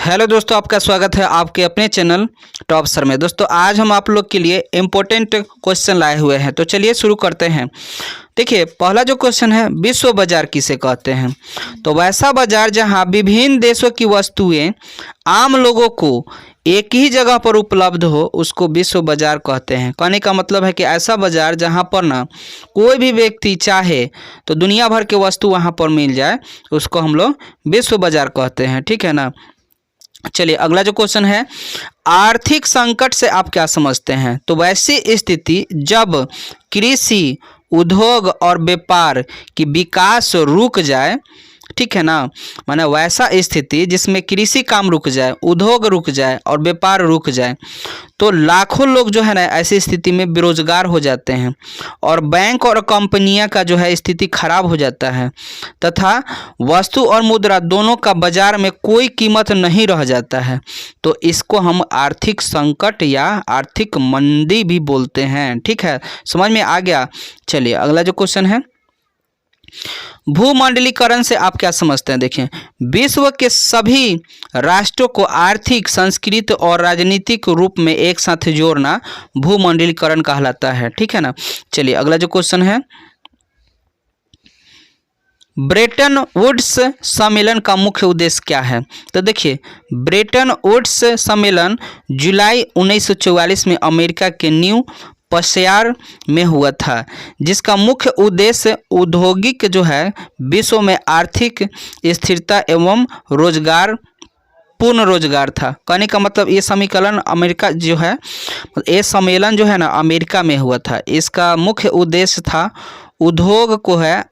Hello दोस्तों, आपका स्वागत है आपके अपने चैनल टॉप सर में। दोस्तों आज हम आप लोग के लिए इम्पोर्टेंट क्वेश्चन लाए हुए हैं, तो चलिए शुरू करते हैं। देखिए पहला जो क्वेश्चन है, विश्व बाजार किसे कहते हैं? तो वैसा बाजार जहां विभिन्न देशों की वस्तुएं आम लोगों को एक ही जगह पर उपलब्ध हो उसको विश्व बाजार कहते हैं। कहने का मतलब है कि ऐसा बाजार जहां पर ना कोई भी व्यक्ति चाहे तो दुनिया भर के वस्तु वहां पर मिल जाए, उसको हम लोग विश्व बाजार कहते हैं। ठीक है ना। चलिए अगला जो क्वेश्चन है, आर्थिक संकट से आप क्या समझते हैं? तो वैसी स्थिति जब कृषि, उद्योग और व्यापार की विकास रुक जाए, ठीक है ना, माने वैसा स्थिति जिसमें कृषि काम रुक जाए, उद्योग रुक जाए और व्यापार रुक जाए, तो लाखों लोग जो है ना ऐसी स्थिति में बेरोजगार हो जाते हैं और बैंक और कंपनियां का जो है स्थिति खराब हो जाता है तथा वस्तु और मुद्रा दोनों का बाजार में कोई कीमत नहीं रह जाता है, तो इसको हम आर्थिक संकट या आर्थिक मंदी भी बोलते हैं। ठीक है, समझ में आ गया। चलिए अगला जो क्वेश्चन है, भूमंडलीकरण से आप क्या समझते हैं? देखिए विश्व के सभी राष्ट्रों को आर्थिक, सांस्कृतिक और राजनीतिक रूप में एक साथ जोड़ना भूमंडलीकरण कहलाता है। ठीक है ना। चलिए अगला जो क्वेश्चन है, ब्रेटन वुड्स सम्मेलन का मुख्य उद्देश्य क्या है? तो देखिए ब्रेटन वुड्स सम्मेलन जुलाई 1944 में अमेरिका के न्यू पसियार में हुआ था, जिसका मुख्य उद्देश्य औद्योगिक जो है विश्व में आर्थिक स्थिरता एवं रोजगार, पूर्ण रोजगार था। कहने का मतलब ये सम्मेलन अमेरिका जो है, ये सम्मेलन जो है ना अमेरिका में हुआ था। इसका मुख्य उद्देश्य था उद्योग को है,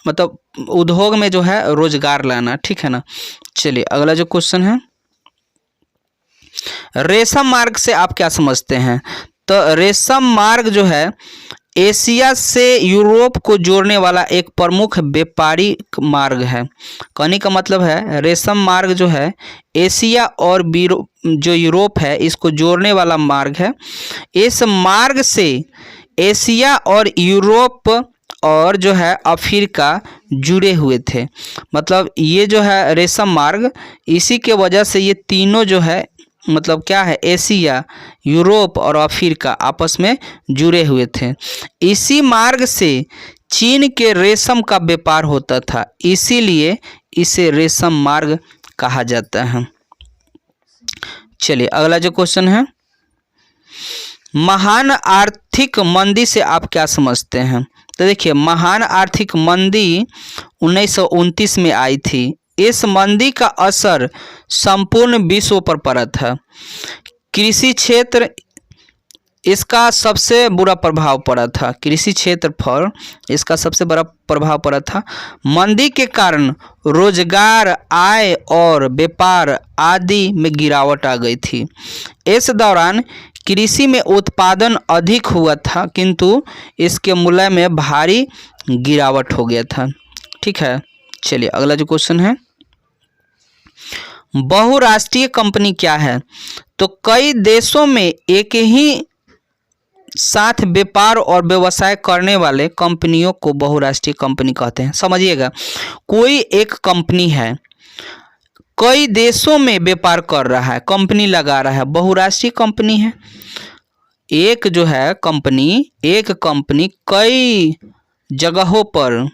मतलब उद्योग में जो है रोजगार लाना। ठीक है ना। चलिए अगला जो क्वेश्चन है, रेशम मार्ग से आप क्या समझते हैं? तो रेशम मार्ग जो है एशिया से यूरोप को जोड़ने वाला एक प्रमुख व्यापारिक मार्ग है। कहने का मतलब है रेशम मार्ग जो है एशिया और जो यूरोप है इसको जोड़ने वाला मार्ग है। इस मार्ग से एशिया और यूरोप और जो है अफ्रीका जुड़े हुए थे। मतलब ये जो है रेशम मार्ग, इसी के वजह से ये तीनों जो है मतलब क्या है, एशिया, यूरोप और अफ्रीका आपस में जुड़े हुए थे। इसी मार्ग से चीन के रेशम का व्यापार होता था, इसीलिए इसे रेशम मार्ग कहा जाता है। चलिए अगला जो क्वेश्चन है, महान आर्थिक मंदी से आप क्या समझते हैं? तो देखिए महान आर्थिक मंदी 1929 में आई थी। इस मंदी का असर संपूर्ण विश्व पर पड़ा था। कृषि क्षेत्र इसका सबसे बुरा प्रभाव पड़ा था, कृषि क्षेत्र पर इसका सबसे बड़ा प्रभाव पड़ा था। मंदी के कारण रोजगार, आय और व्यापार आदि में गिरावट आ गई थी। इस दौरान कृषि में उत्पादन अधिक हुआ था किंतु इसके मूल्य में भारी गिरावट हो गया था। ठीक है। चलिए अगला जो क्वेश्चन है, बहुराष्ट्रीय कंपनी क्या है? तो कई देशों में एक ही साथ व्यापार और व्यवसाय करने वाले कंपनियों को बहुराष्ट्रीय कंपनी कहते हैं। समझिएगा, कोई एक कंपनी है, कई देशों में व्यापार कर रहा है, कंपनी लगा रहा है, बहुराष्ट्रीय कंपनी है। एक जो है कंपनी, एक कंपनी कई जगहों पर,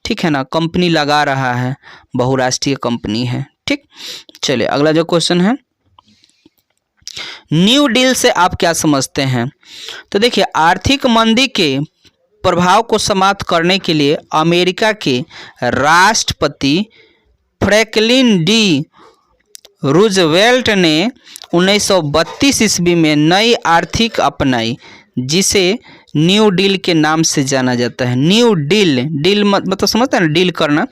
ठीक है ना, कंपनी लगा रहा है, बहुराष्ट्रीय कंपनी है। ठीक। चलिए अगला जो क्वेश्चन है, न्यू डील से आप क्या समझते हैं? तो देखिए आर्थिक मंदी के प्रभाव को समाप्त करने के लिए अमेरिका के राष्ट्रपति फ्रैंकलिन डी रूजवेल्ट ने 1932 ईस्वी में नई आर्थिक अपनाई, जिसे न्यू डील के नाम से जाना जाता है। न्यू डील, डील मतलब समझते हैं ना, डील करना,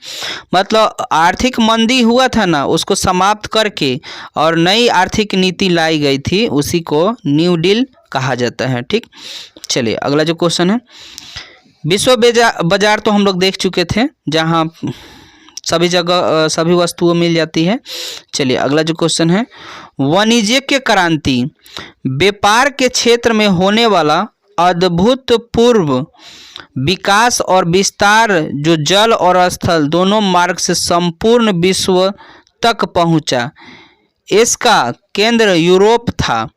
मतलब आर्थिक मंदी हुआ था ना उसको समाप्त करके और नई आर्थिक नीति लाई गई थी, उसी को न्यू डील कहा जाता है। ठीक। चलिए अगला जो क्वेश्चन है, विश्व बाजार तो हम लोग देख चुके थे, जहाँ सभी जगह सभी वस्तुएं मिल जाती है। चलिए अगला जो क्वेश्चन है, वाणिज्यिक क्रांति व्यापार के क्षेत्र में होने वाला अभूतपूर्व विकास और विस्तार जो जल और स्थल दोनों मार्ग से संपूर्ण विश्व तक पहुंचा। इसका केंद्र यूरोप था,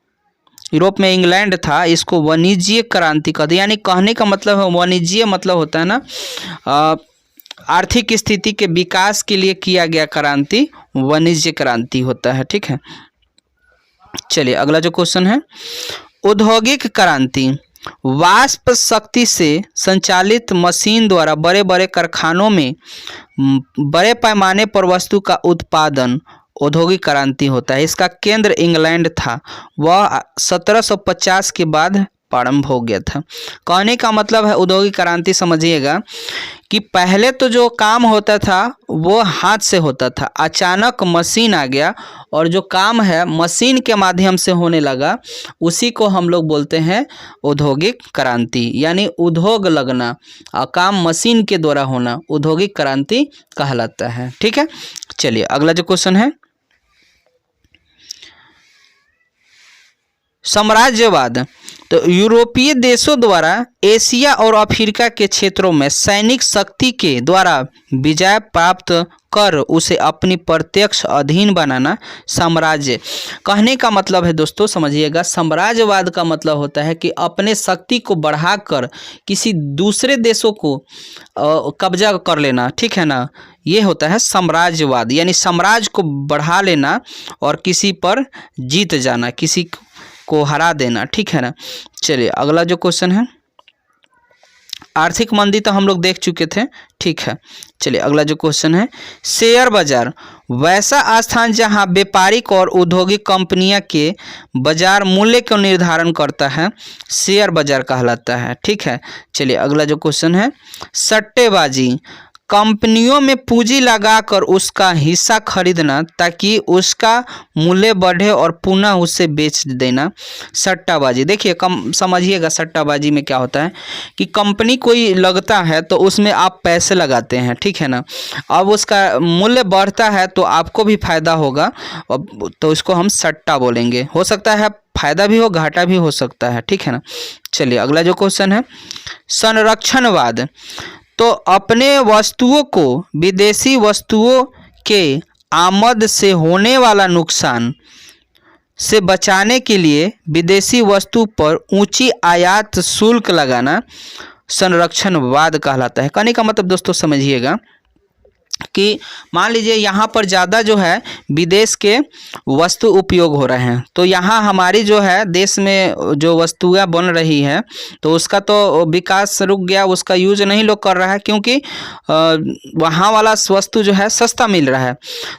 यूरोप में इंग्लैंड था। इसको वाणिज्यिक क्रांति कहते हैं, यानी कहने का मतलब है वाणिज्य मतलब होता है ना आर्थिक स्थिति के विकास के लिए किया गया क्रांति वाणिज्य क्रांति होता है। ठीक है, चलिए अगला जो क्वेश्चन है, औद्योगिक क्रांति वाष्प शक्ति से संचालित मशीन द्वारा बड़े बड़े कारखानों में बड़े पैमाने पर वस्तु का उत्पादन औद्योगिक क्रांति होता है। इसका केंद्र इंग्लैंड था, वह 1750 के बाद प्रारंभ हो गया था। कहने का मतलब है औद्योगिक क्रांति समझिएगा कि पहले तो जो काम होता था वो हाथ से होता था, अचानक मशीन आ गया और जो काम है मशीन के माध्यम से होने लगा, उसी को हम लोग बोलते हैं औद्योगिक क्रांति, यानी उद्योग लगना और काम मशीन के द्वारा होना औद्योगिक क्रांति कहलाता है। ठीक है, चलिए अगला जो क्वेश्चन है, साम्राज्यवाद। तो यूरोपीय देशों द्वारा एशिया और अफ्रीका के क्षेत्रों में सैनिक शक्ति के द्वारा विजय प्राप्त कर उसे अपनी प्रत्यक्ष अधीन बनाना साम्राज्य। कहने का मतलब है दोस्तों समझिएगा, साम्राज्यवाद का मतलब होता है कि अपने शक्ति को बढ़ाकर किसी दूसरे देशों को कब्जा कर लेना। ठीक है ना, ये होता है साम्राज्यवाद, यानी साम्राज्य को बढ़ा लेना और किसी पर जीत जाना, किसी को हरा देना। ठीक है ना, चलिए अगला जो क्वेश्चन है, आर्थिक मंदी तो हम लोग देख चुके थे। ठीक है, चलिए अगला जो क्वेश्चन है, शेयर बाजार वैसा स्थान जहां व्यापारिक और औद्योगिक कंपनियां के बाजार मूल्य को निर्धारण करता है, शेयर बाजार कहलाता है। ठीक है, चलिए अगला जो क्वेश्चन है, सट्टेबाजी कंपनियों में पूंजी लगाकर उसका हिस्सा खरीदना ताकि उसका मूल्य बढ़े और पुनः उसे बेच देना सट्टाबाजी। देखिए समझिएगा सट्टाबाजी में क्या होता है कि कंपनी कोई लगता है तो उसमें आप पैसे लगाते हैं। ठीक है ना, अब उसका मूल्य बढ़ता है तो आपको भी फायदा होगा, तो इसको हम सट्टा बोलेंगे। हो सकता है फायदा भी हो, घाटा भी हो सकता है। ठीक है ना, चलिए अगला जो क्वेश्चन है, संरक्षणवाद। तो अपने वस्तुओं को विदेशी वस्तुओं के आमद से होने वाला नुकसान से बचाने के लिए विदेशी वस्तु पर ऊंची आयात शुल्क लगाना संरक्षणवाद कहलाता है। कहने का मतलब दोस्तों समझिएगा कि मान लीजिए यहाँ पर ज़्यादा जो है विदेश के वस्तु उपयोग हो रहे हैं, तो यहाँ हमारी जो है देश में जो वस्तुएं बन रही हैं तो उसका तो विकास रुक गया, उसका यूज नहीं लोग कर रहा है क्योंकि वहाँ वाला वस्तु जो है सस्ता मिल रहा है।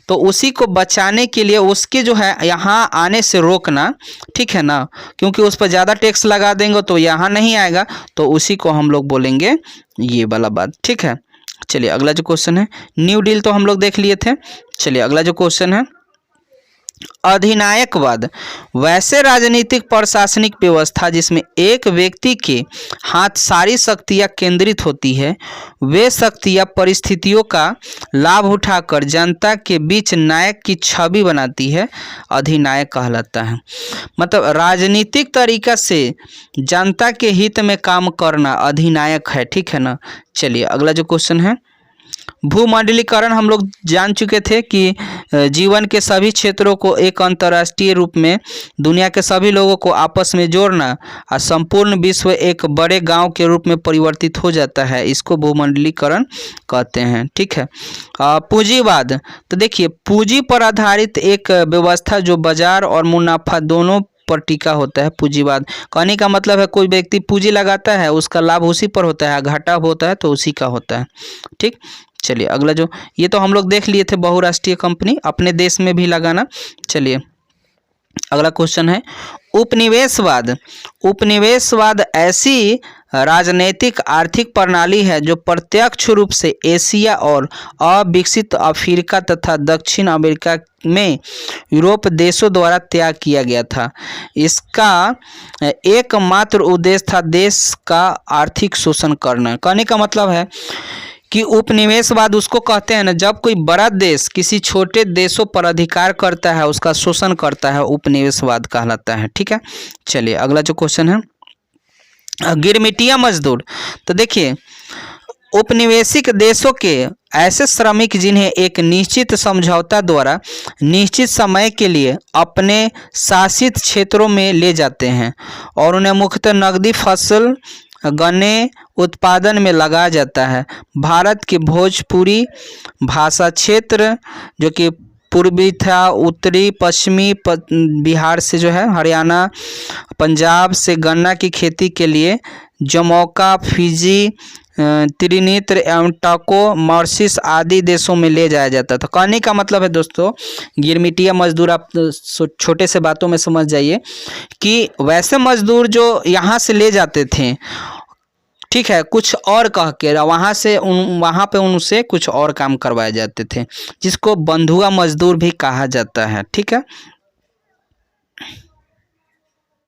तो उसी को बचाने के लिए उसके जो है यहाँ आने से रोकना, ठीक है ना, क्योंकि उस पर ज़्यादा टैक्स लगा देंगे तो यहाँ नहीं आएगा, तो उसी को हम लोग बोलेंगे ये वाला बात। ठीक है, चलिए अगला जो क्वेश्चन है, न्यू डील तो हम लोग देख लिए थे। चलिए अगला जो क्वेश्चन है, अधिनायकवाद वैसे राजनीतिक प्रशासनिक व्यवस्था जिसमें एक व्यक्ति के हाथ सारी शक्तियां केंद्रित होती है, वे शक्तियां परिस्थितियों का लाभ उठाकर जनता के बीच नायक की छवि बनाती है, अधिनायक कहलाता है। मतलब राजनीतिक तरीका से जनता के हित में काम करना अधिनायक है। ठीक है ना, चलिए अगला जो क्वेश्चन है, भूमंडलीकरण हम लोग जान चुके थे कि जीवन के सभी क्षेत्रों को एक अंतर्राष्ट्रीय रूप में दुनिया के सभी लोगों को आपस में जोड़ना और संपूर्ण विश्व एक बड़े गांव के रूप में परिवर्तित हो जाता है, इसको भूमंडलीकरण कहते हैं। ठीक है, पूंजीवाद। तो देखिए पूंजी पर आधारित एक व्यवस्था जो बाजार और मुनाफा दोनों पर टीका होता है, पूंजीवाद। कहने का मतलब है कोई व्यक्ति पूंजी लगाता है उसका लाभ उसी पर होता है, घाटा होता है तो उसी का होता है। ठीक, चलिए अगला जो, ये तो हम लोग देख लिए थे बहुराष्ट्रीय कंपनी अपने देश में भी लगाना। चलिए अगला क्वेश्चन है, उपनिवेशवाद। उपनिवेशवाद ऐसी राजनीतिक आर्थिक प्रणाली है जो प्रत्यक्ष रूप से एशिया और अविकसित अफ्रीका तथा दक्षिण अमेरिका में यूरोप देशों द्वारा त्याग किया गया था। इसका एकमात्र उद्देश्य था देश का आर्थिक शोषण करना। कहने का मतलब है कि उपनिवेशवाद उसको कहते हैं ना, जब कोई बड़ा देश किसी छोटे देशों पर अधिकार करता है, उसका शोषण करता है, उपनिवेशवाद कहलाता है। ठीक है, चलिए अगला जो क्वेश्चन है, गिरमिटिया मजदूर। तो देखिए उपनिवेशिक देशों के ऐसे श्रमिक जिन्हें एक निश्चित समझौता द्वारा निश्चित समय के लिए अपने शासित क्षेत्रों में ले जाते हैं और उन्हें मुख्यतः नकदी फसल गन्ने उत्पादन में लगाया जाता है। भारत के भोजपुरी भाषा क्षेत्र जो कि पूर्वी था, उत्तरी पश्चिमी बिहार से जो है हरियाणा पंजाब से गन्ना की खेती के लिए जमैका, फिजी, त्रिनित्र एवं टोगो, मॉरिशस आदि देशों में ले जाया जाता था। कहने का मतलब है दोस्तों, गिरमिटिया मजदूर आप छोटे से बातों में समझ जाइए कि वैसे मजदूर जो यहाँ से ले जाते थे, ठीक है, कुछ और कह के वहाँ पे उनसे कुछ और काम करवाए जाते थे, जिसको बंधुआ मजदूर भी कहा जाता है। ठीक है।